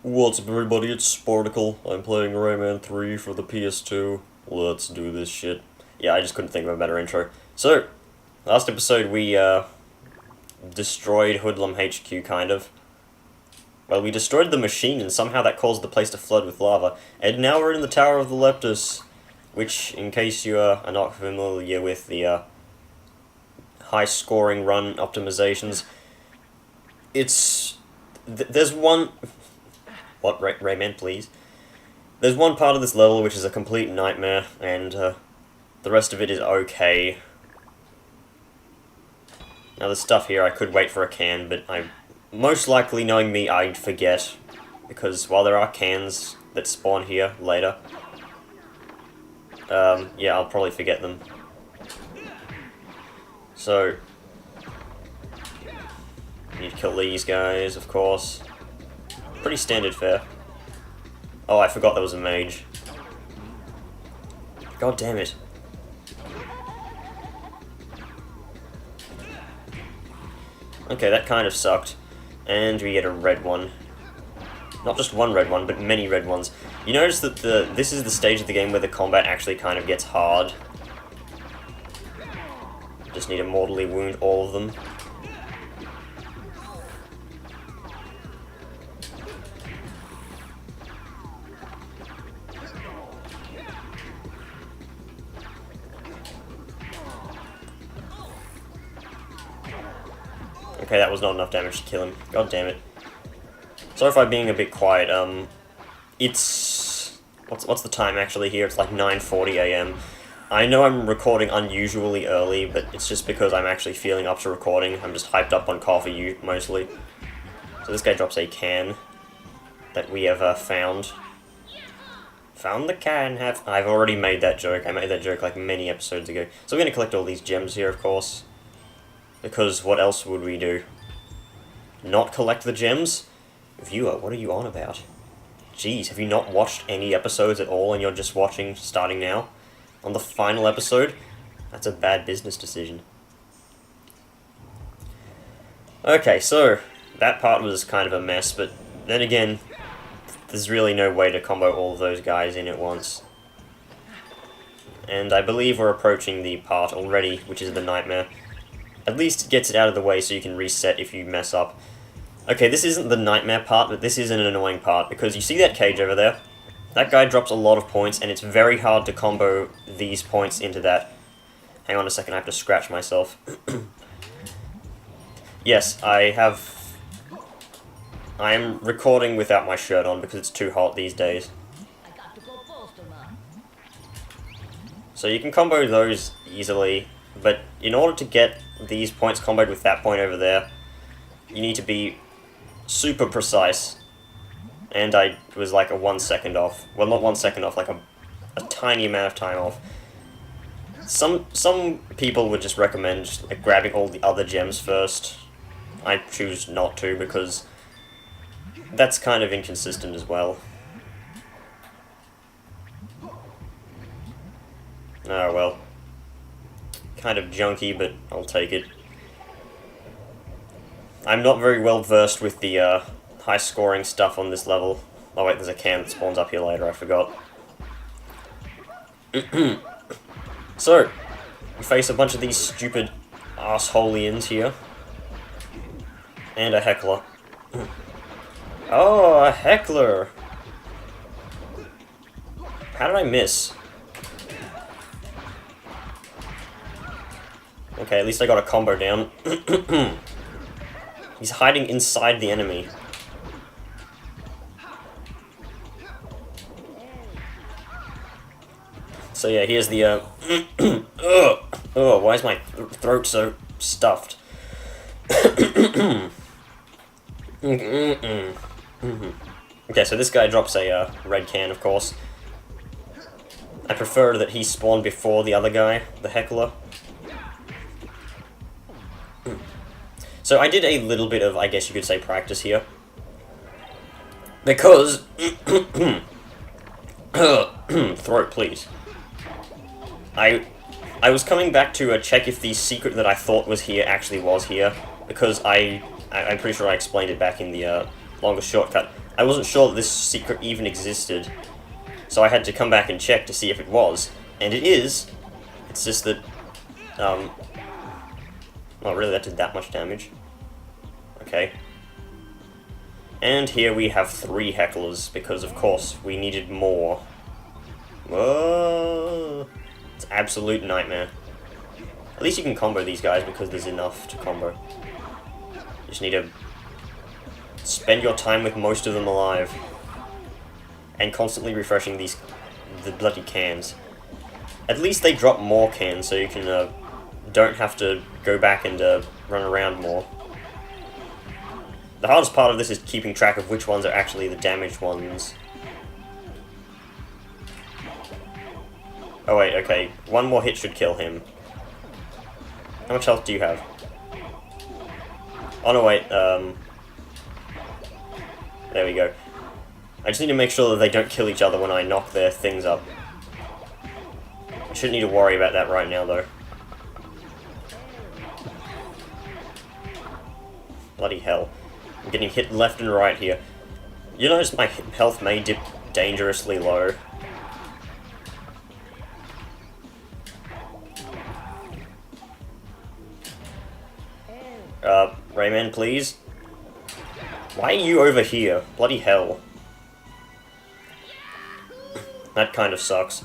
What's up everybody, it's Spartacle. I'm playing Rayman 3 for the PS2. Let's do this shit. Yeah, I just couldn't think of a better intro. So, last episode we, destroyed Hoodlum HQ, kind of. Well, we destroyed the machine and somehow that caused the place to flood with lava. And now we're in the Tower of the Leptis, which, in case you are not familiar with the, high-scoring run optimizations, it's... there's one... What, Rayman, please? There's one part of this level which is a complete nightmare, and the rest of it is okay. Now, there's stuff here, I could wait for a can, but I most likely, knowing me, I'd forget. Because while there are cans that spawn here later, yeah, I'll probably forget them. So, need to kill these guys, of course. Pretty standard fare. Oh, I forgot there was a mage. God damn it. Okay, that kind of sucked. And we get a red one. Not just one red one, but many red ones. You notice that this is the stage of the game where the combat actually kind of gets hard. Just need to mortally wound all of them. Okay, that was not enough damage to kill him. God damn it. Sorry if I'm being a bit quiet. It's... What's the time actually here? It's like 9:40 AM. I know I'm recording unusually early, but it's just because I'm actually feeling up to recording. I'm just hyped up on coffee, mostly. So this guy drops a can that we have found. Found the can, I've already made that joke. I made that joke like many episodes ago. So we're gonna collect all these gems here, of course. Because what else would we do? Not collect the gems? Viewer, what are you on about? Jeez, have you not watched any episodes at all and you're just watching starting now? On the final episode? That's a bad business decision. Okay, so that part was kind of a mess, but then again, there's really no way to combo all of those guys in at once. And I believe we're approaching the part already, which is the nightmare. At least it gets it out of the way so you can reset if you mess up. Okay, this isn't the nightmare part, but this is an annoying part, because you see that cage over there? That guy drops a lot of points, and it's very hard to combo these points into that. Hang on a second, I have to scratch myself. Yes, I am recording without my shirt on because it's too hot these days. So you can combo those easily, but in order to get these points comboed with that point over there, you need to be super precise. And I was like a 1 second off. Well, not 1 second off, like a tiny amount of time off. Some people would just recommend like, grabbing all the other gems first. I choose not to because that's kind of inconsistent as well. Oh well. Kind of junky, but I'll take it. I'm not very well versed with the high scoring stuff on this level. Oh wait, there's a can that spawns up here later, I forgot. So, we face a bunch of these stupid arseholeians here. And a heckler. Oh, a heckler! How did I miss? Okay, at least I got a combo down. He's hiding inside the enemy. So yeah, here's the, oh, why is my throat so stuffed? Okay, so this guy drops a red can, of course. I prefer that he spawned before the other guy, the heckler. So I did a little bit of, I guess you could say, practice here. Because... throat, please. I was coming back to check if the secret that I thought was here actually was here. Because I'm pretty sure I explained it back in the longest shortcut. I wasn't sure that this secret even existed, so I had to come back and check to see if it was. And it is. It's just that, not really, that did that much damage. Okay. And here we have 3 hecklers, because of course we needed more. Whoa! It's an absolute nightmare. At least you can combo these guys because there's enough to combo. You just need to spend your time with most of them alive. And constantly refreshing the bloody cans. At least they drop more cans, so you can, don't have to go back and, run around more. The hardest part of this is keeping track of which ones are actually the damaged ones. Oh wait, okay. 1 more hit should kill him. How much health do you have? Oh no, wait, there we go. I just need to make sure that they don't kill each other when I knock their things up. I shouldn't need to worry about that right now, though. Bloody hell. I'm getting hit left and right here. You notice my health may dip dangerously low. Rayman, please? Why are you over here? Bloody hell. That kind of sucks.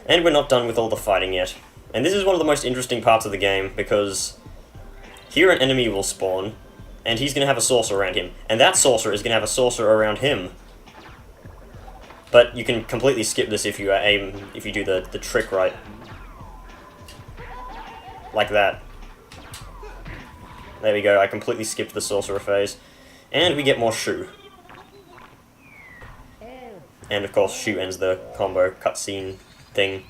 And we're not done with all the fighting yet. And this is one of the most interesting parts of the game, because here an enemy will spawn, and he's going to have a saucer around him. And that saucer is going to have a saucer around him. But you can completely skip this if you do the trick right. Like that. There we go, I completely skipped the sorcerer phase. And we get more Shu. And of course, Shu ends the combo cutscene thing.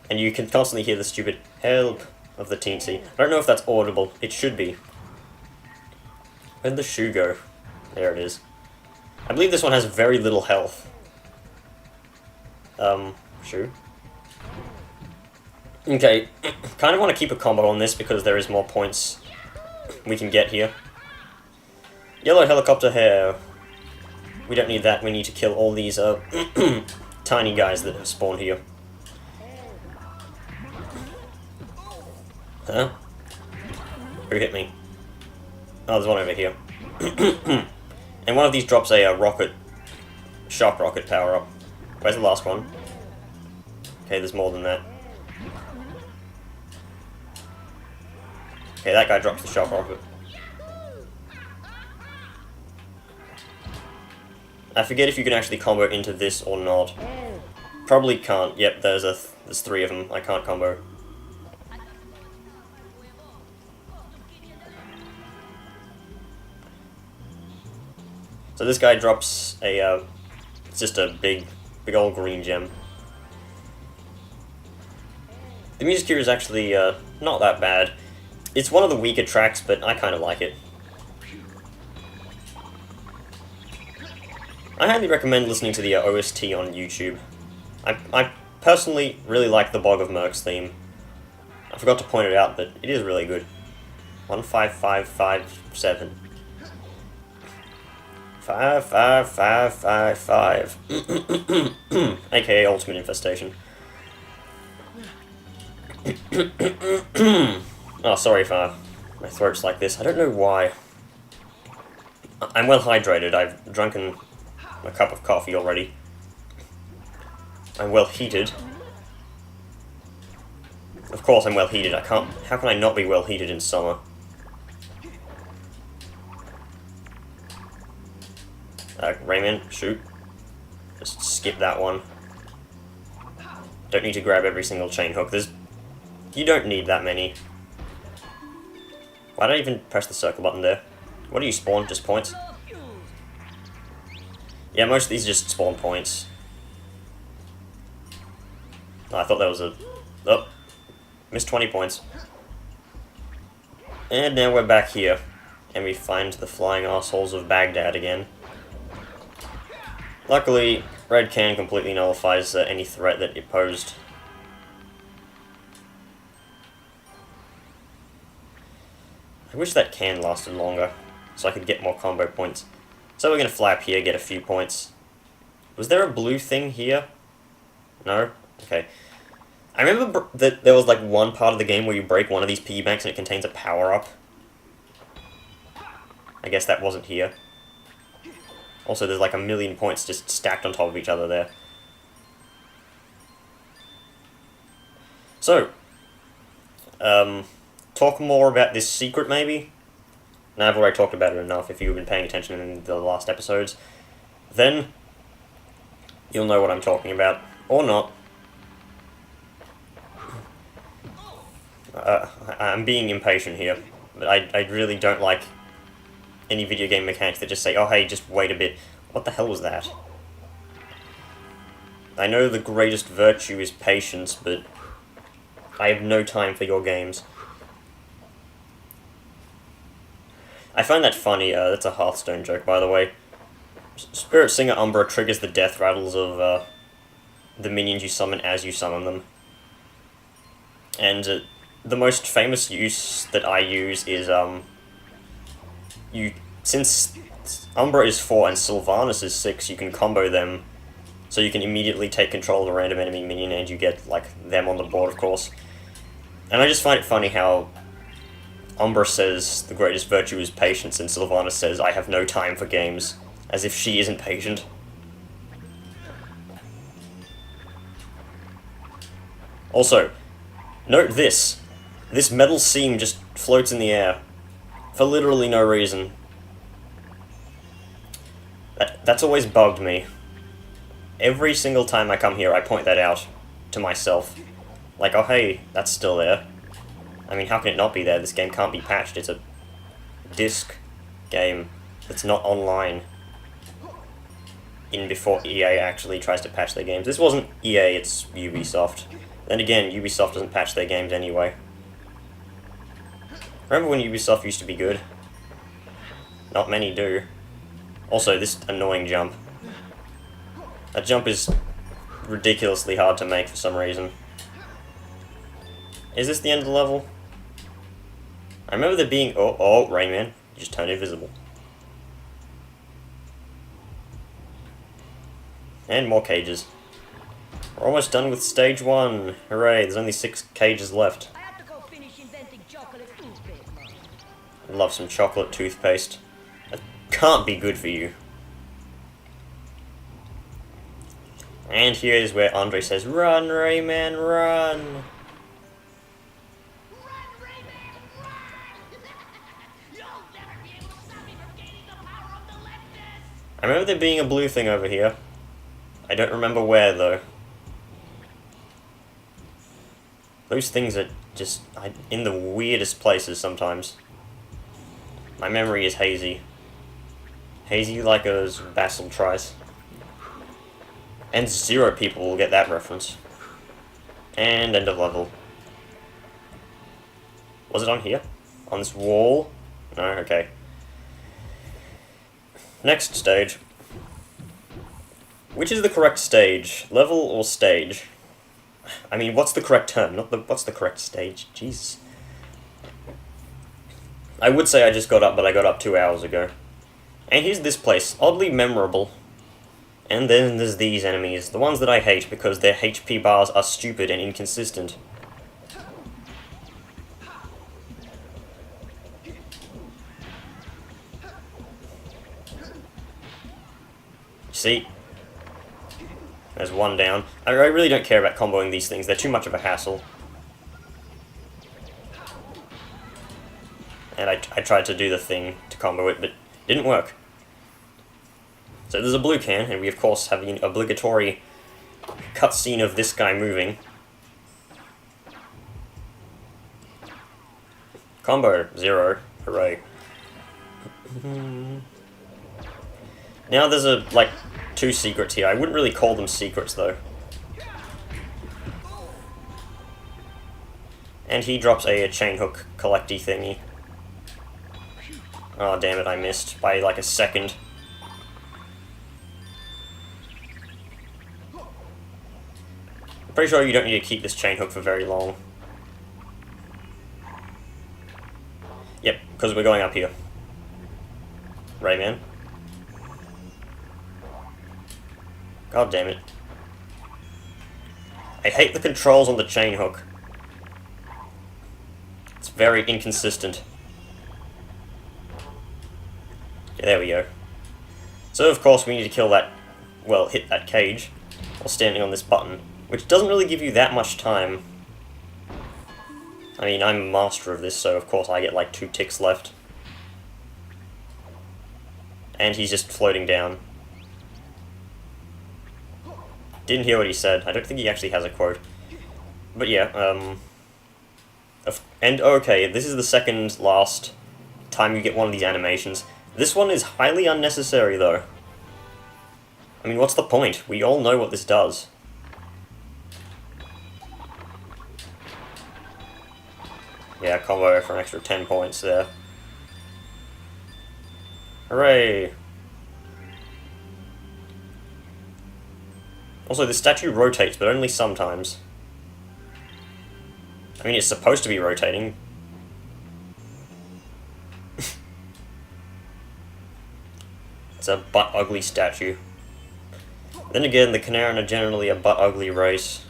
And you can constantly hear the stupid help of the teensy. I don't know if that's audible. It should be. Where'd the Shu go? There it is. I believe this one has very little health. Shu. Okay, kind of want to keep a combo on this because there is more points we can get here. Yellow helicopter hair. We don't need that, we need to kill all these tiny guys that have spawned here. Huh? Who hit me? Oh, there's one over here. And one of these drops a shock rocket power up. Where's the last one? Okay, there's more than that. Okay, that guy drops the shock rocket. I forget if you can actually combo into this or not. Probably can't. Yep, there's 3 of them. I can't combo. So this guy drops a, it's just a big old green gem. The music here is actually, not that bad. It's one of the weaker tracks, but I kind of like it. I highly recommend listening to the OST on YouTube. I personally really like the Bog of Mercs theme. I forgot to point it out, but it is really good. 15557. 55555. AKA Ultimate Infestation. Oh, sorry if my throat's like this. I don't know why. I'm well hydrated. I've drunken a cup of coffee already. I'm well heated. Of course I'm well heated. How can I not be well heated in summer? Rayman, shoot. Just skip that one. Don't need to grab every single chain hook. You don't need that many. Why did I even press the circle button there? What do you spawn? Just points? Yeah, most of these just spawn points. Oh, I thought that was a... Oh. Missed 20 points. And now we're back here. And we find the flying assholes of Baghdad again. Luckily, red can completely nullifies any threat that it posed. I wish that can lasted longer. so I could get more combo points. So we're going to fly up here, get a few points. Was there a blue thing here? No? Okay. I remember that there was like one part of the game where you break one of these piggy banks and it contains a power-up. I guess that wasn't here. Also, there's like a million points just stacked on top of each other there. So, talk more about this secret, maybe? Now, I've already talked about it enough if you've been paying attention in the last episodes. Then, you'll know what I'm talking about. Or not. I'm being impatient here, but I really don't like any video game mechanics that just say, oh hey, just wait a bit. What the hell was that? I know the greatest virtue is patience, but I have no time for your games. I find that funny. That's a Hearthstone joke, by the way. Spirit Singer Umbra triggers the death rattles of the minions you summon as you summon them. And the most famous use that I use is, since Umbra is 4 and Sylvanas is 6, you can combo them, so you can immediately take control of a random enemy minion and you get, like, them on the board, of course. And I just find it funny how Umbra says the greatest virtue is patience, and Sylvanas says, I have no time for games, as if she isn't patient. Also, note this. This metal seam just floats in the air. For literally no reason. That's always bugged me. Every single time I come here, I point that out to myself. Like, oh hey, that's still there. I mean, how can it not be there? This game can't be patched. It's a disc game that's not online. In before EA actually tries to patch their games. This wasn't EA, it's Ubisoft. Then again, Ubisoft doesn't patch their games anyway. Remember when Ubisoft used to be good? Not many do. Also, this annoying jump. That jump is ridiculously hard to make for some reason. Is this the end of the level? I remember there being... Oh, Rayman. You just turned invisible. And more cages. We're almost done with stage 1. Hooray, there's only 6 cages left. I have to go finish inventing chocolate toothpaste, Mom. I love some chocolate toothpaste. That can't be good for you. And here is where Andre says, run, Rayman, run! Run, Rayman, run! You'll never be able to stop me from gaining the power of the Leptis! I remember there being a blue thing over here. I don't remember where, though. Those things are just in the weirdest places sometimes. My memory is hazy. Hazy like a Basil tries. And 0 people will get that reference. And end of level. Was it on here? On this wall? No, okay. Next stage. Which is the correct stage? Level or stage? I mean, what's the correct term? What's the correct stage? Jesus. I would say I just got up, but I got up 2 hours ago. And here's this place. Oddly memorable. And then there's these enemies. The ones that I hate because their HP bars are stupid and inconsistent. See? There's one down. I really don't care about comboing these things. They're too much of a hassle. And I tried to do the thing to combo it, but it didn't work. So there's a blue can, and we of course have an obligatory cutscene of this guy moving. Combo 0. Hooray. Now there's like 2 secrets here. I wouldn't really call them secrets though. And he drops a chain hook collecty thingy. Oh damn it, I missed by like a second. I'm pretty sure you don't need to keep this chain hook for very long. Yep, because we're going up here. Rayman. God damn it. I hate the controls on the chain hook. It's very inconsistent. Yeah, there we go. So of course we need to kill that, well, hit that cage, while standing on this button, which doesn't really give you that much time. I mean, I'm a master of this, so of course I get like 2 ticks left. And he's just floating down. Didn't hear what he said. I don't think he actually has a quote. But yeah, and okay, this is the second last time you get one of these animations. This one is highly unnecessary, though. I mean, what's the point? We all know what this does. Yeah, combo for an extra 10 points there. Hooray! Also, the statue rotates, but only sometimes. I mean, it's supposed to be rotating. It's a butt-ugly statue. Then again, the Canaran are generally a butt-ugly race.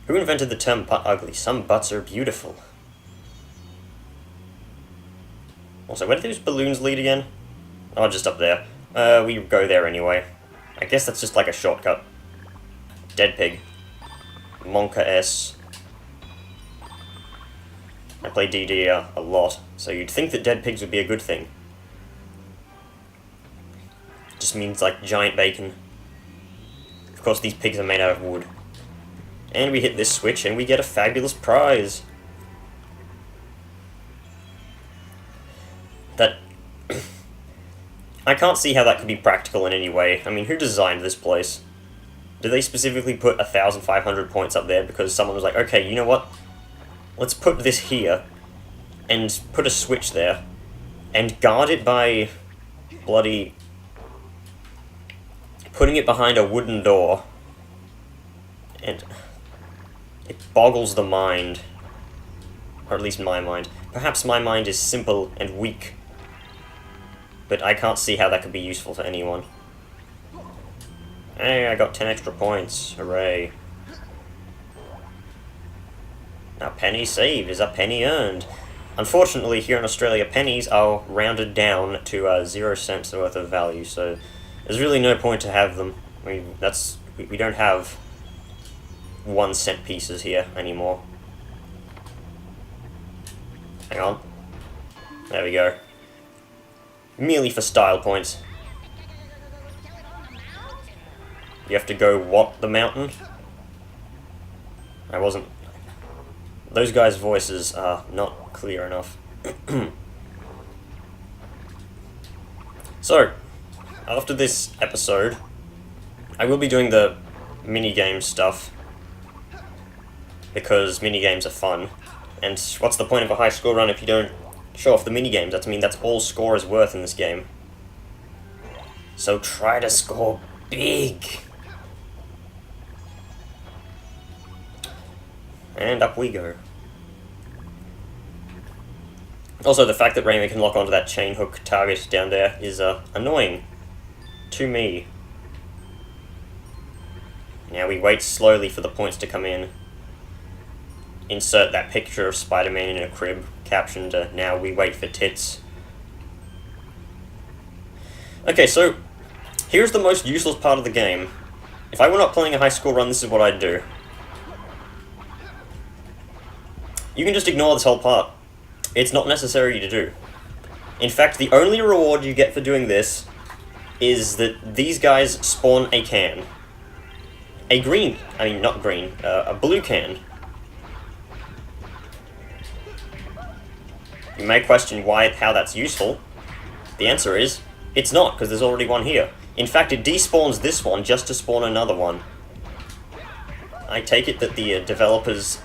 Who invented the term butt-ugly? Some butts are beautiful. Also, where do those balloons lead again? Oh, just up there. We go there anyway. I guess that's just like a shortcut. Dead pig. Monka S. I play DD a lot, so you'd think that dead pigs would be a good thing. Just means like giant bacon. Of course, these pigs are made out of wood. And we hit this switch and we get a fabulous prize. That... I can't see how that could be practical in any way. I mean, who designed this place? Did they specifically put 1,500 points up there because someone was like, okay, you know what? Let's put this here, and put a switch there, and guard it by bloody... putting it behind a wooden door. And it boggles the mind. Or at least my mind. Perhaps my mind is simple and weak. But I can't see how that could be useful to anyone. Hey, I got 10 extra points. Hooray. A penny saved is a penny earned. Unfortunately, here in Australia, pennies are rounded down to 0 cents worth of value, so there's really no point to have them. I mean, we don't have 1 cent pieces here anymore. Hang on. There we go. Merely for style points. You have to go what the mountain? I wasn't... Those guys' voices are not clear enough. So, after this episode, I will be doing the minigame stuff, because minigames are fun, and what's the point of a high score run if you don't show off the minigames? That's all score is worth in this game. So try to score big! And up we go. Also, the fact that Rayman can lock onto that chain hook target down there is annoying to me. Now we wait slowly for the points to come in. Insert that picture of Spider-Man in a crib, captioned, now we wait for tits. Okay, so, here's the most useless part of the game. If I were not playing a high score run, this is what I'd do. You can just ignore this whole part. It's not necessary to do. In fact, the only reward you get for doing this is that these guys spawn a can. A blue can. You may question how that's useful. The answer is, it's not, because there's already one here. In fact, it despawns this one just to spawn another one. I take it that the developers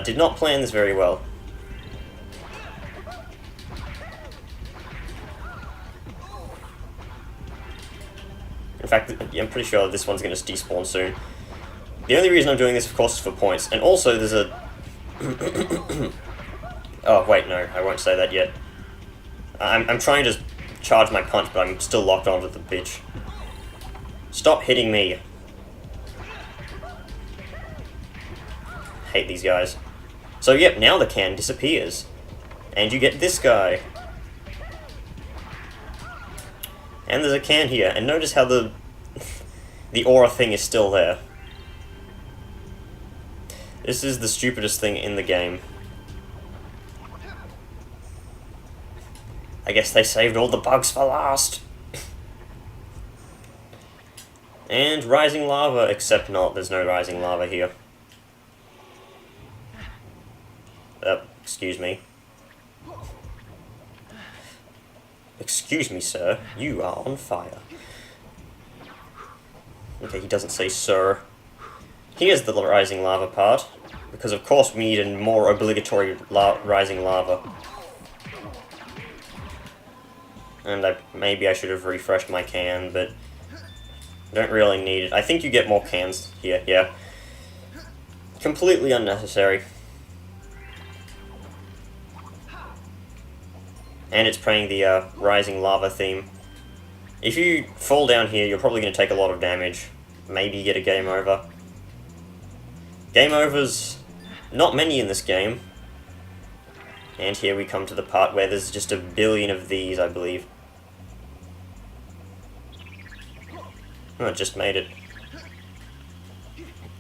did not plan this very well. In fact, I'm pretty sure this one's going to despawn soon. The only reason I'm doing this, of course, is for points. And also, there's a... Oh, wait, no, I won't say that yet. I'm trying to charge my punch, but I'm still locked onto the bitch. Stop hitting me. Hate these guys. So yep, now the can disappears. And you get this guy. And there's a can here, and notice how the aura thing is still there. This is the stupidest thing in the game. I guess they saved all the bugs for last. And rising lava, except not, there's no rising lava here. Excuse me. Excuse me, sir, you are on fire. Okay, he doesn't say sir. Here's the rising lava part, because of course we need a more obligatory rising lava. And maybe I should have refreshed my can, but don't really need it. I think you get more cans here, yeah. Completely unnecessary. And it's playing the rising lava theme. If you fall down here, you're probably going to take a lot of damage. Maybe get a game over. Game overs, not many in this game. And here we come to the part where there's just a billion of these, I believe. Oh, I just made it.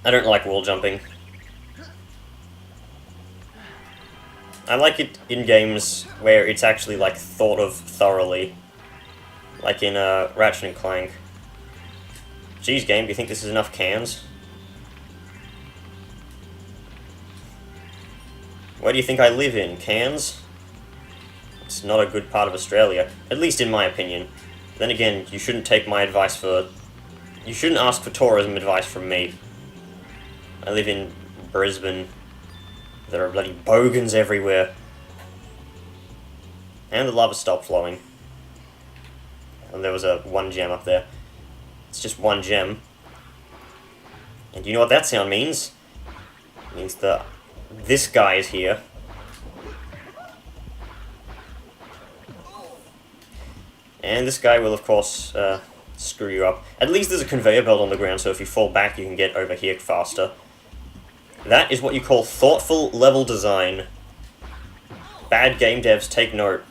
I don't like wall jumping. I like it in games where it's actually, like, thought of thoroughly. Like in Ratchet and Clank. Geez, game, do you think this is enough cans? Where do you think I live in? Cans? It's not a good part of Australia. At least in my opinion. Then again, you shouldn't take my advice for... You shouldn't ask for tourism advice from me. I live in Brisbane. There are bloody bogans everywhere. And the lava stopped flowing. And there was one gem up there. It's just one gem. And you know what that sound means? It means that this guy is here. And this guy will, of course, screw you up. At least there's a conveyor belt on the ground, so if you fall back, you can get over here faster. That is what you call thoughtful level design. Bad game devs, take note.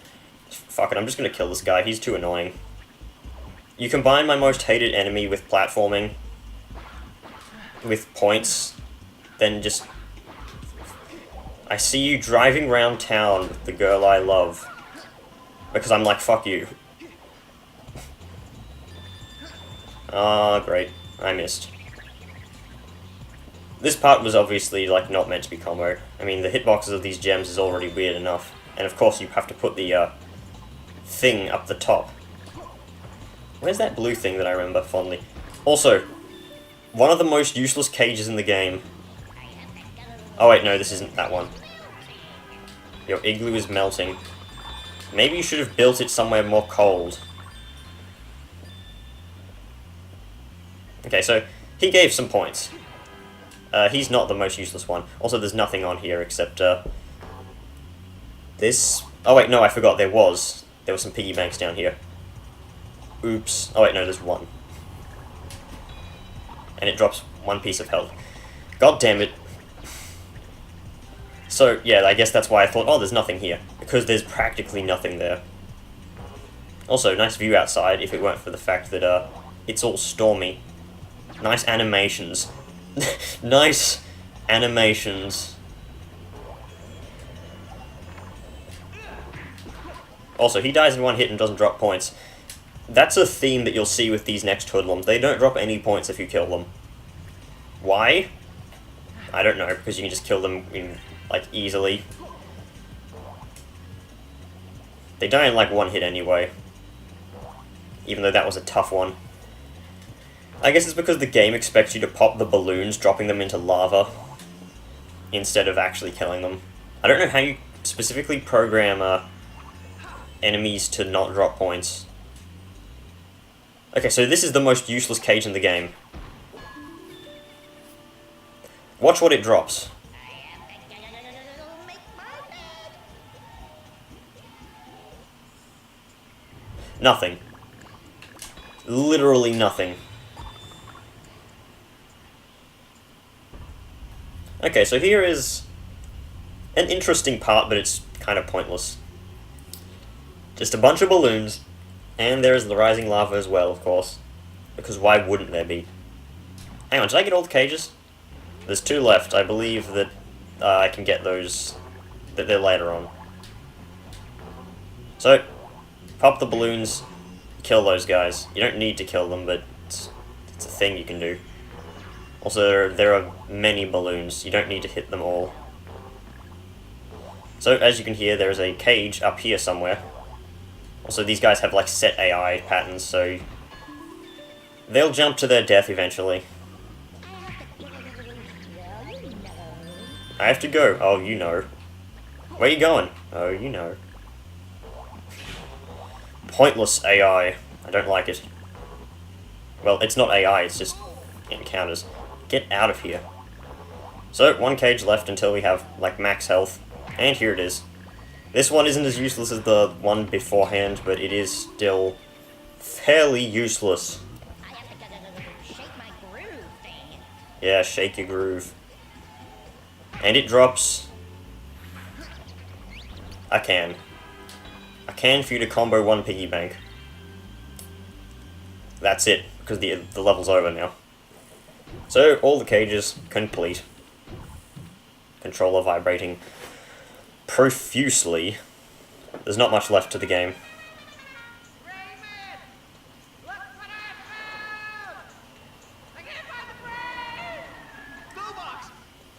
Fuck it, I'm just gonna kill this guy, he's too annoying. You combine my most hated enemy with platforming, with points, then just... I see you driving around town with the girl I love. Because I'm like, fuck you. Ah, great. I missed. This part was obviously, like, not meant to be combo. I mean, the hitboxes of these gems is already weird enough. And of course you have to put the, thing up the top. Where's that blue thing that I remember fondly? Also, one of the most useless cages in the game. Oh wait, no, this isn't that one. Your igloo is melting. Maybe you should have built it somewhere more cold. Okay, so he gave some points. He's not the most useless one. Also, there's nothing on here except, this... Oh wait, no, I forgot, there were some piggy banks down here. Oops. Oh wait, no, there's one. And it drops one piece of health. God damn it. So, yeah, I guess that's why I thought, oh, there's nothing here. Because there's practically nothing there. Also, nice view outside, if it weren't for the fact that, it's all stormy. Nice animations. Nice animations. Also, he dies in one hit and doesn't drop points. That's a theme that you'll see with these next hoodlums. They don't drop any points if you kill them. Why? I don't know, because you can just kill them in, like, easily. They die in, like, one hit anyway. Even though that was a tough one. I guess it's because the game expects you to pop the balloons, dropping them into lava, instead of actually killing them. I don't know how you specifically program, enemies to not drop points. Okay, so this is the most useless cage in the game. Watch what it drops. Nothing. Literally nothing. Okay, so here is an interesting part, but it's kind of pointless. Just a bunch of balloons, and there is the rising lava as well, of course. Because why wouldn't there be? Hang on, did I get all the cages? There's 2 left. I believe that I can get those, that they're later on. So, pop the balloons, kill those guys. You don't need to kill them, but it's a thing you can do. Also, there are many balloons. You don't need to hit them all. So, as you can hear, there is a cage up here somewhere. Also, these guys have, like, set AI patterns, so they'll jump to their death eventually. I have to go. Oh, you know. Where are you going? Oh, you know. Pointless AI. I don't like it. Well, it's not AI, it's just encounters. Get out of here. So, 1 cage left until we have, like, max health. And here it is. This one isn't as useless as the one beforehand, but it is still fairly useless. Yeah, shake your groove. And it drops a can. A can for you to combo 1 piggy bank. That's it, because the level's over now. So, all the cages complete. Controller vibrating profusely. There's not much left to the game. Rayman! Look what I found! I can't find the brain! Glowbox!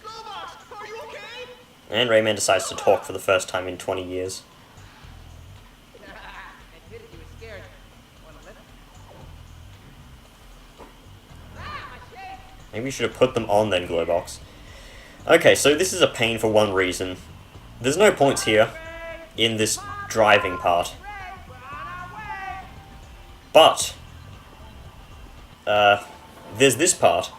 Glowbox! Are you okay? And Rayman decides to talk for the first time in 20 years. Admitted you were scared. Wanna lift? Ah, my shade! Maybe we should have put them on then, Glowbox. Okay, so this is a pain for one reason. There's no points here in this driving part. But there's this part.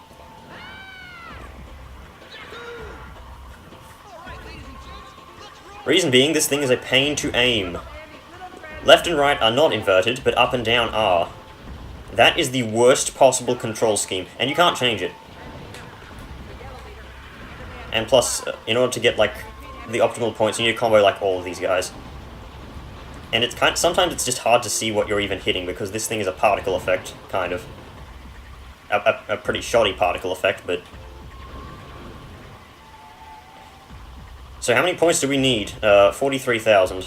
Reason being, this thing is a pain to aim. Left and right are not inverted, but up and down are. That is the worst possible control scheme, and you can't change it. And plus, in order to get, like, the optimal points, you need to combo, like, all of these guys. And it's sometimes it's just hard to see what you're even hitting, because this thing is a particle effect, kind of. A pretty shoddy particle effect, but... So how many points do we need? 43,000.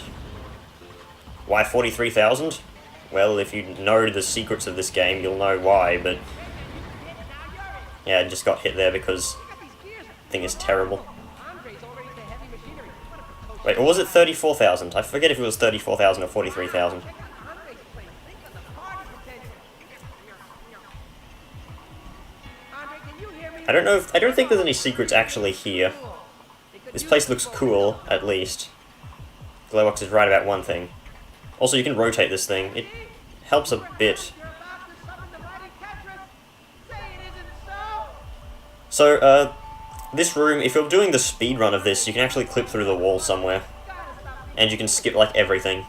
Why 43,000? Well, if you know the secrets of this game, you'll know why, but... Yeah, I just got hit there because... the thing is terrible. Wait, or was it 34,000? I forget if it was 34,000 or 43,000. I don't think there's any secrets actually here. This place looks cool, at least. Glowbox is right about one thing. Also, you can rotate this thing. It helps a bit. So, this room, if you're doing the speedrun of this, you can actually clip through the wall somewhere. And you can skip, like, everything.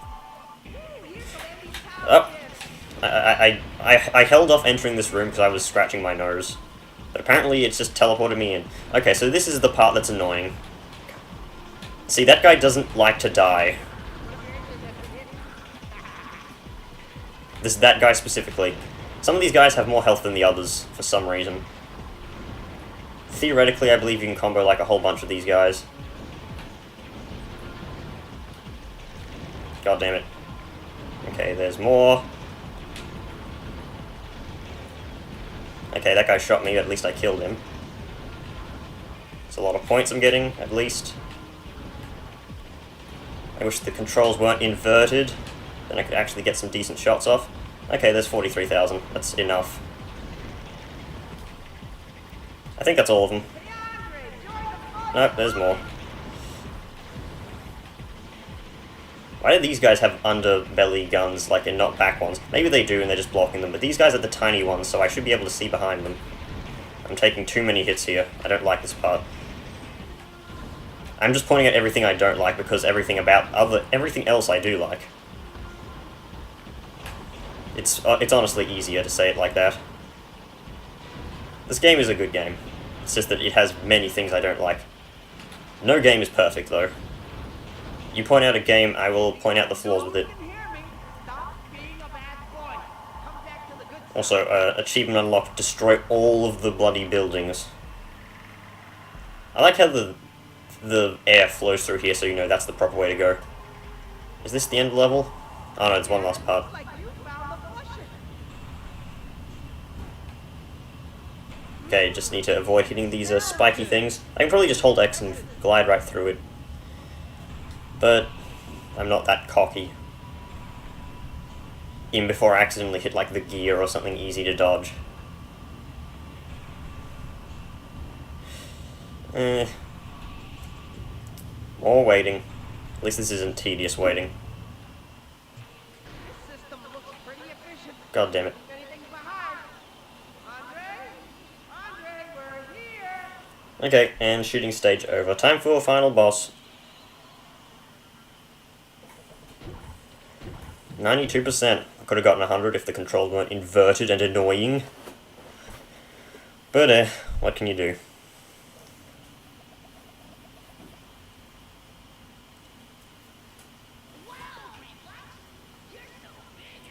Oh! I held off entering this room because I was scratching my nose. But apparently it's just teleported me in. Okay, so this is the part that's annoying. See, that guy doesn't like to die. That guy specifically. Some of these guys have more health than the others, for some reason. Theoretically, I believe you can combo like a whole bunch of these guys. God damn it. Okay, there's more. Okay, that guy shot me, at least I killed him. It's a lot of points I'm getting, at least. I wish the controls weren't inverted, then I could actually get some decent shots off. Okay, there's 43,000. That's enough. I think that's all of them. Nope, there's more. Why do these guys have underbelly guns, like, and not back ones? Maybe they do and they're just blocking them, but these guys are the tiny ones, so I should be able to see behind them. I'm taking too many hits here. I don't like this part. I'm just pointing at everything I don't like because everything else I do like. It's honestly easier to say it like that. This game is a good game. It's just that it has many things I don't like. No game is perfect, though. You point out a game, I will point out the flaws with it. Also, achievement unlocked, destroy all of the bloody buildings. I like how the air flows through here, so you know that's the proper way to go. Is this the end level? Oh no, there's one last part. Okay, just need to avoid hitting these spiky things. I can probably just hold X and glide right through it. But I'm not that cocky. Even before I accidentally hit like the gear or something easy to dodge. More waiting. At least this isn't tedious waiting. God damn it. Okay, and shooting stage over. Time for a final boss. 92%. I could have gotten 100 if the controls weren't inverted and annoying. But, what can you do?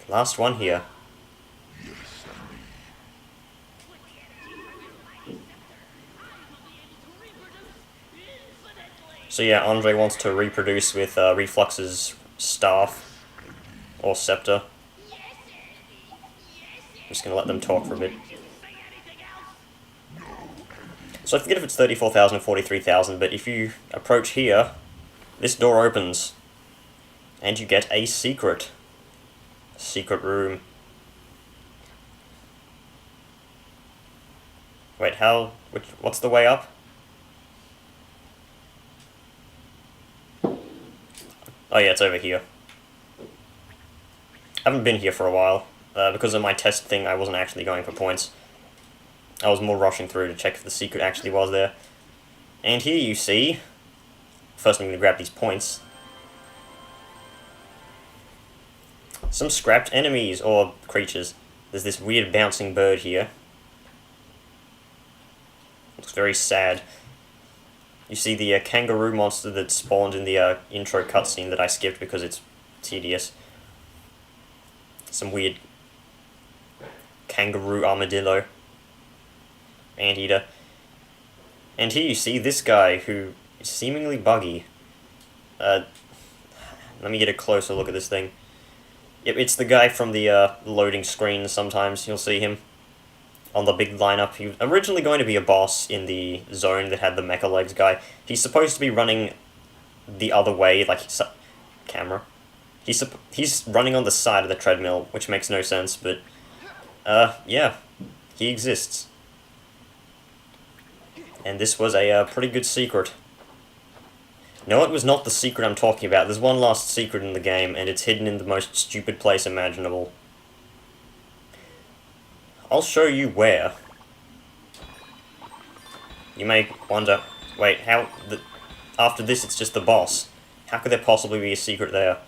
Last one here. So yeah, Andre wants to reproduce with Reflux's staff. Or scepter. I'm just gonna let them talk for a bit. So I forget if it's 34,000 or 43,000, but if you approach here, this door opens. And you get a secret. Secret room. Wait, what's the way up? Oh yeah, it's over here. I haven't been here for a while. Because of my test thing, I wasn't actually going for points. I was more rushing through to check if the secret actually was there. And here you see... First I'm going to grab these points. Some scrapped enemies, or creatures. There's this weird bouncing bird here. Looks very sad. You see the kangaroo monster that spawned in the intro cutscene that I skipped because it's tedious. Some weird kangaroo armadillo. Anteater. And here you see this guy who is seemingly buggy. Let me get a closer look at this thing. Yep, it's the guy from the loading screen sometimes. You'll see him on the big lineup. He was originally going to be a boss in the zone that had the mecha legs guy. He's supposed to be running the other way, like camera. He's running on the side of the treadmill, which makes no sense, but yeah, he exists. And this was a pretty good secret. No, it was not the secret I'm talking about. There's one last secret in the game, and it's hidden in the most stupid place imaginable. I'll show you where. You may wonder, wait, after this it's just the boss. How could there possibly be a secret there?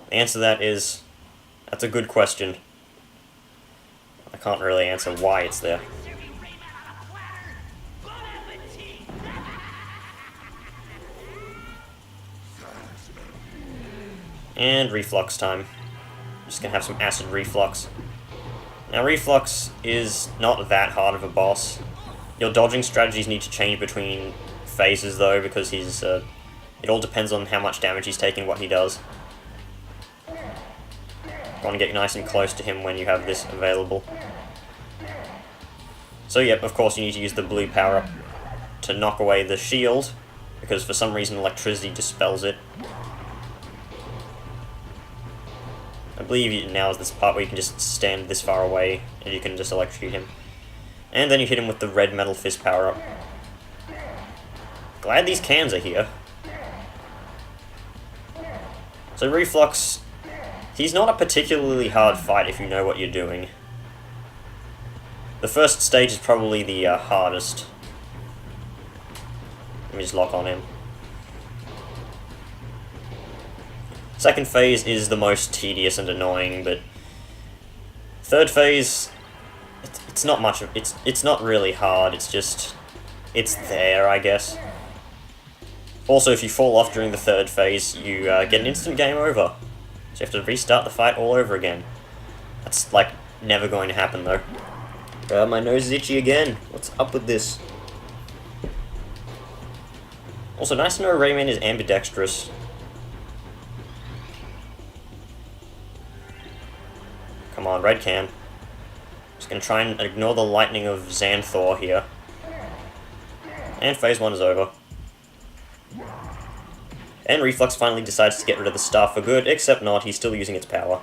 The answer to that is, that's a good question. I can't really answer why it's there. And reflux time. Just gonna have some acid reflux. Now reflux is not that hard of a boss. Your dodging strategies need to change between phases though, because he's it all depends on how much damage he's taking, what he does. Want to get nice and close to him when you have this available. So yep, of course you need to use the blue power-up to knock away the shield, because for some reason electricity dispels it. I believe now is this part where you can just stand this far away and you can just electrocute him. And then you hit him with the red metal fist power-up. Glad these cans are here. So Reflux, he's not a particularly hard fight if you know what you're doing. The first stage is probably the hardest. Let me just lock on him. Second phase is the most tedious and annoying, but Third phase, it's not much of it's not really hard. It's just it's there, I guess. Also, if you fall off during the third phase, you get an instant game over. So you have to restart the fight all over again. That's, like, never going to happen, though. My nose is itchy again. What's up with this? Also, nice to know Rayman is ambidextrous. Come on, red can. Just gonna try and ignore the lightning of Xanthor here. And phase 1 is over. And Reflux finally decides to get rid of the star for good, except not, he's still using its power.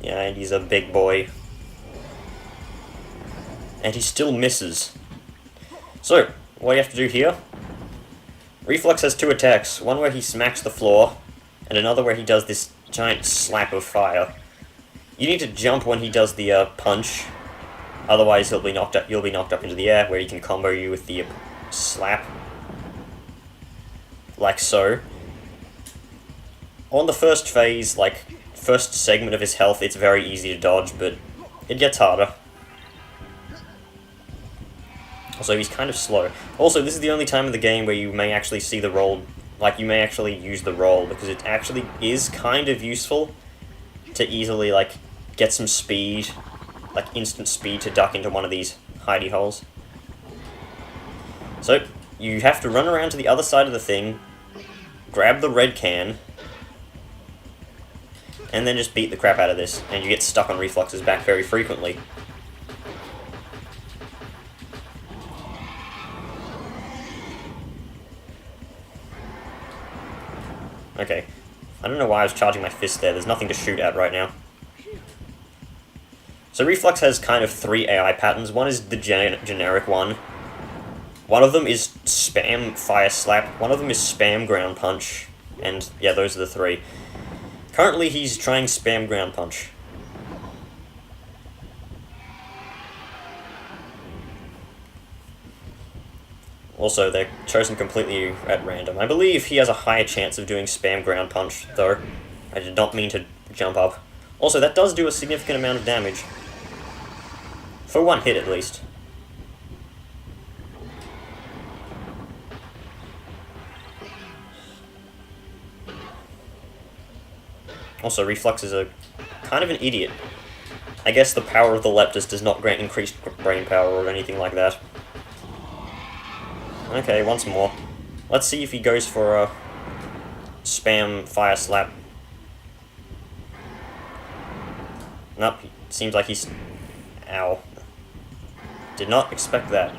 Yeah, and he's a big boy. And he still misses. So, what do you have to do here? Reflux has 2 attacks, one where he smacks the floor, and another where he does this giant slap of fire. You need to jump when he does the punch, otherwise you'll be knocked up into the air, where he can combo you with the slap, like so. On the first phase, like first segment of his health, it's very easy to dodge, but it gets harder. Also, he's kind of slow. Also, this is the only time in the game where you may actually see the roll, like you may actually use the roll, because it actually is kind of useful to easily, like, get some speed, like instant speed to duck into one of these hidey holes. So, you have to run around to the other side of the thing, grab the red can, and then just beat the crap out of this, and you get stuck on Reflux's back very frequently. Okay. I don't know why I was charging my fist there, there's nothing to shoot at right now. So Reflux has kind of 3 AI patterns. One is the generic one. One of them is spam fire slap, one of them is spam ground punch, and yeah, those are the 3. Currently he's trying spam ground punch. Also, they're chosen completely at random. I believe he has a higher chance of doing spam ground punch, though. I did not mean to jump up. Also, that does do a significant amount of damage. For one hit, at least. Also, Reflux is a kind of an idiot. I guess the power of the Leptis does not grant increased brain power or anything like that. Okay, once more. Let's see if he goes for a spam fire slap. Nope, seems like he's... Ow. Did not expect that.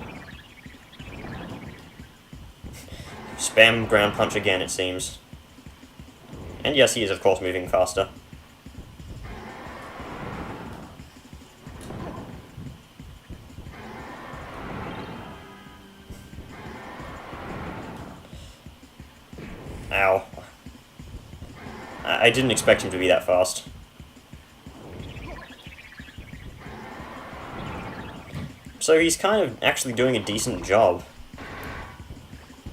Spam ground punch again, it seems. And yes, he is, of course, moving faster. Ow. I didn't expect him to be that fast. So he's kind of actually doing a decent job.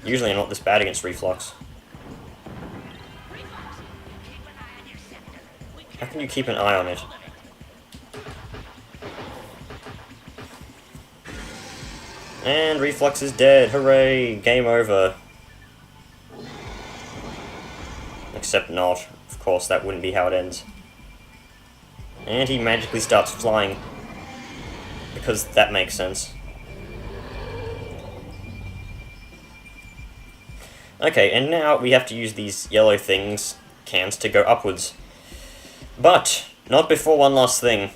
Usually I'm not this bad against Reflux. How can you keep an eye on it? And Reflux is dead. Hooray! Game over. Except not. Of course, that wouldn't be how it ends. And he magically starts flying. Because that makes sense. Okay, and now we have to use these yellow cans to go upwards. But, not before one last thing.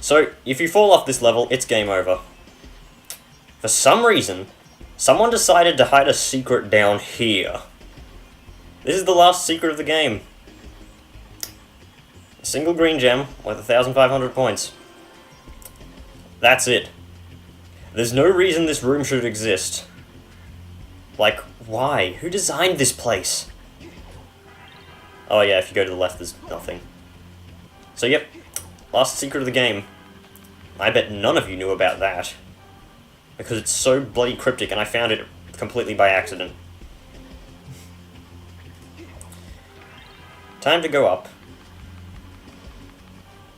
So, if you fall off this level, it's game over. For some reason, someone decided to hide a secret down here. This is the last secret of the game. A single green gem with 1,500 points. That's it. There's no reason this room should exist. Like, why? Who designed this place? Oh yeah, if you go to the left, there's nothing. So yep, last secret of the game. I bet none of you knew about that. Because it's so bloody cryptic, and I found it completely by accident. Time to go up.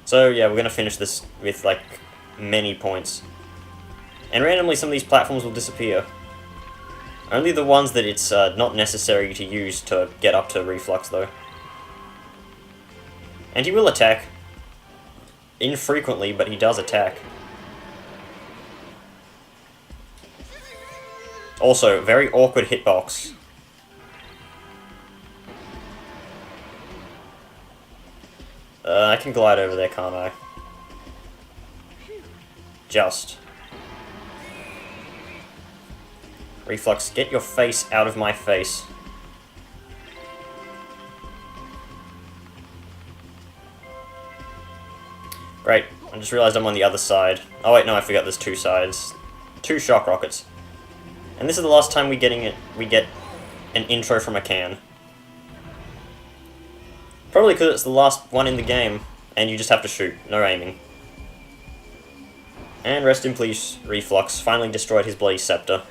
So yeah, we're gonna finish this with like many points. And randomly some of these platforms will disappear. Only the ones that it's not necessary to use to get up to Reflux though. And he will attack. Infrequently, but he does attack. Also, very awkward hitbox. I can glide over there, can't I? Just. Reflux, get your face out of my face. Great, I just realized I'm on the other side. Oh wait, no, I forgot there's two sides. Two shock rockets. And this is the last time we get an intro from a can. Probably because it's the last one in the game, and you just have to shoot, no aiming. And rest in peace, Reflux, finally destroyed his bloody scepter.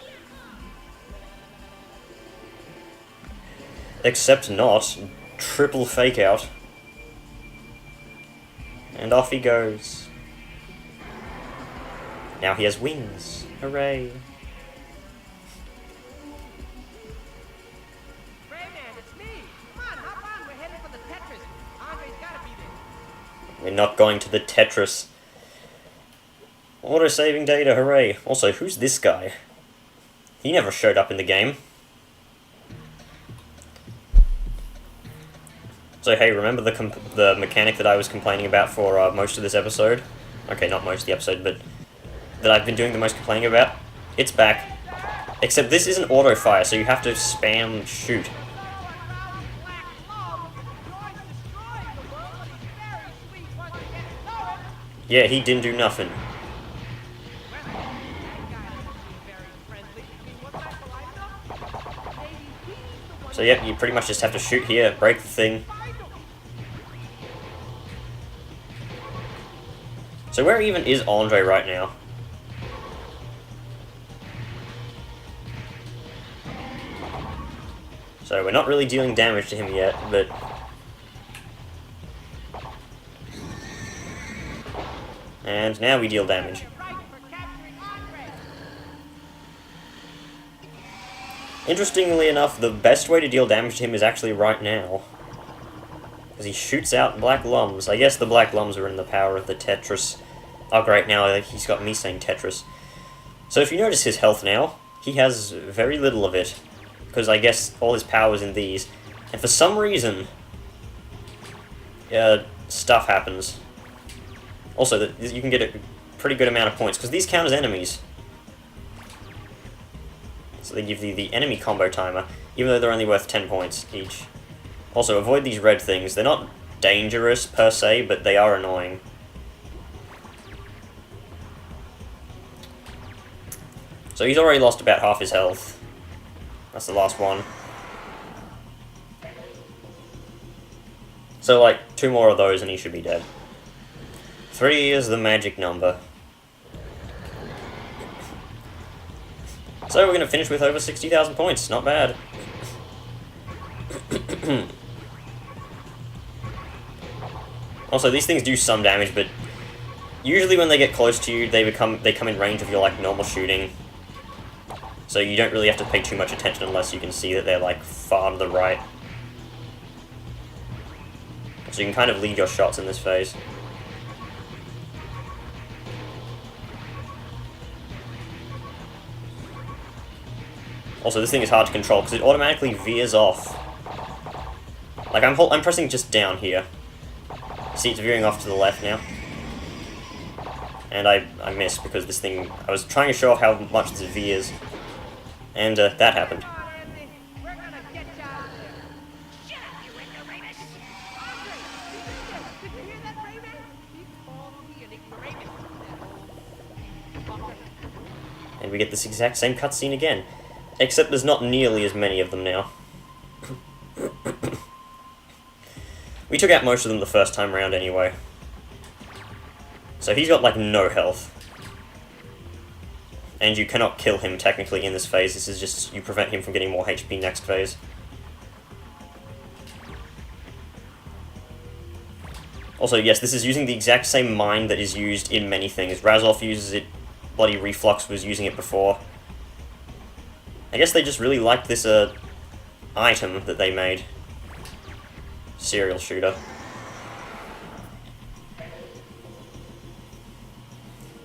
Except not. Triple fake out. And off he goes. Now he has wings. Hooray. Rayman, it's me! Come on, hop on, we're headed for the Tetris. Andre's gotta be there. We're not going to the Tetris. Auto-saving data, hooray. Also, who's this guy? He never showed up in the game. So hey, remember the mechanic that I was complaining about for most of this episode? Okay, not most of the episode, but that I've been doing the most complaining about? It's back. Except this isn't auto-fire, so you have to spam shoot. Yeah, he didn't do nothing. So yep, you pretty much just have to shoot here, break the thing. So where even is Andre right now? So we're not really dealing damage to him yet, but... And now we deal damage. Interestingly enough, the best way to deal damage to him is actually right now. Because he shoots out black lums. I guess the black lums are in the power of the Tetris. Oh great, now he's got me saying Tetris. So if you notice his health now, he has very little of it. Because I guess all his power is in these. And for some reason, stuff happens. Also, you can get a pretty good amount of points, because these count as enemies. So they give you the enemy combo timer, even though they're only worth 10 points each. Also, avoid these red things. They're not dangerous per se, but they are annoying. So he's already lost about half his health. That's the last one. So like, 2 more of those and he should be dead. 3 is the magic number. So we're going to finish with over 60,000 points, not bad. Also, these things do some damage, but usually when they get close to you, they come in range of your like normal shooting. So you don't really have to pay too much attention unless you can see that they're like far to the right. So you can kind of lead your shots in this phase. Also, this thing is hard to control because it automatically veers off. Like I'm pressing just down here. See, it's veering off to the left now. And I missed because this thing... I was trying to show off how much this veers. And that happened. And we get this exact same cutscene again. Except there's not nearly as many of them now. We took out most of them the first time round anyway. So he's got like no health. And you cannot kill him technically in this phase. This is just, you prevent him from getting more HP next phase. Also, yes, this is using the exact same mine that is used in many things. Razorf uses it, bloody Reflux was using it before. I guess they just really liked this item that they made. Serial shooter.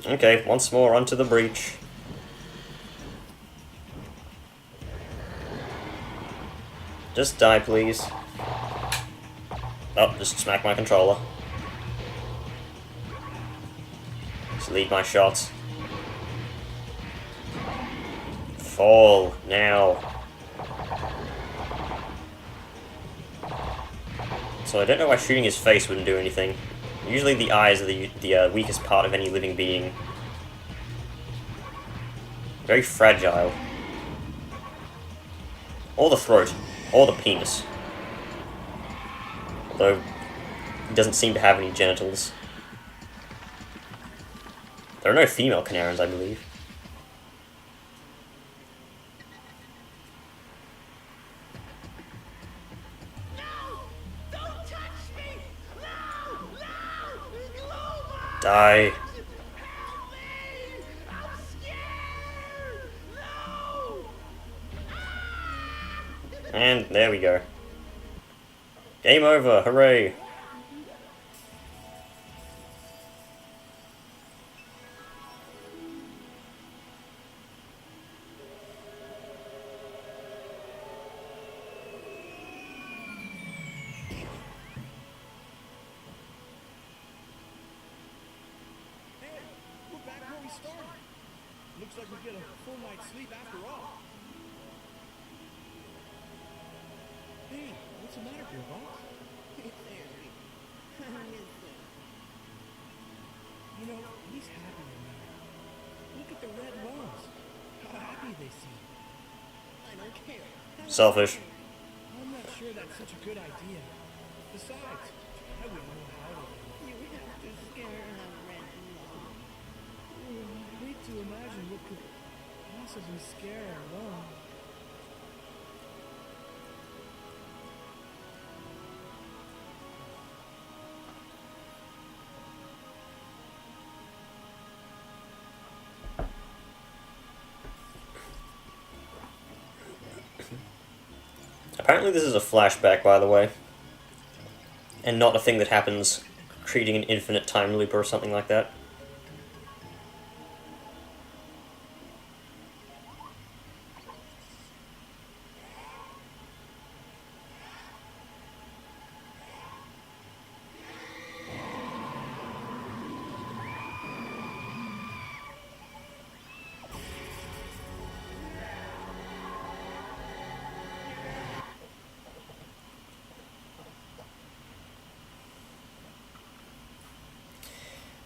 Okay, once more onto the breach. Just die, please. Oh, just smack my controller. Just lead my shots. Fall, now. So I don't know why shooting his face wouldn't do anything. Usually the eyes are the weakest part of any living being. Very fragile. Or the throat. Or the penis. Although, he doesn't seem to have any genitals. There are no female Canarans, I believe. No! Don't touch me! No! No! Global! Die. Help me! I'm scared! No! And there we go. Game over, hooray! Hey, we're back where we started. Looks like we get a full night's sleep after all. Hey, what's the matter, Gearbox? It's Harry. I miss him. You know, he's happier now. Look at the red bones. How happy they seem. I don't care. Selfish. I'm not sure that's such a good idea. Besides, I wouldn't know how to. You have to scare him, Red Love. I hate to imagine what could possibly scare our love. Apparently this is a flashback, by the way. And not a thing that happens creating an infinite time loop or something like that.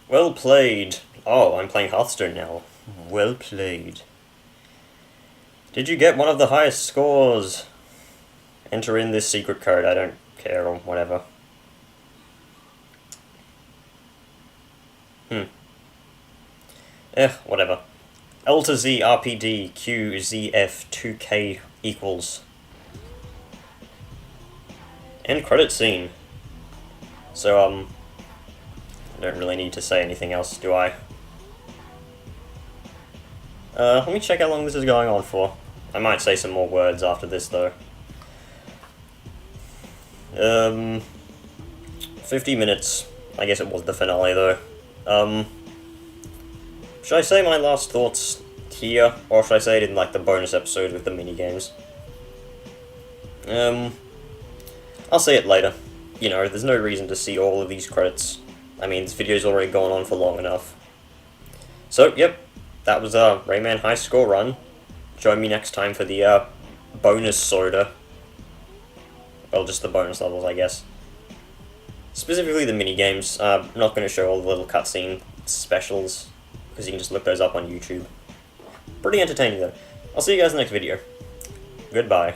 Well played. Oh, I'm playing Hearthstone now. Well played. Did you get one of the highest scores? Enter in this secret code. I don't care or whatever. Whatever. L to Z RPD Q Z F 2K equals. End credit scene. So, I don't really need to say anything else, do I? Let me check how long this is going on for. I might say some more words after this, though. 50 minutes. I guess it was the finale, though. Should I say my last thoughts here, or should I say it in, like, the bonus episode with the minigames? I'll say it later. You know, there's no reason to see all of these credits. I mean, this video's already gone on for long enough. So, yep, that was a Rayman high score run. Join me next time for the bonus soda. Well, just the bonus levels, I guess. Specifically the minigames. I'm not going to show all the little cutscene specials, because you can just look those up on YouTube. Pretty entertaining, though. I'll see you guys in the next video. Goodbye.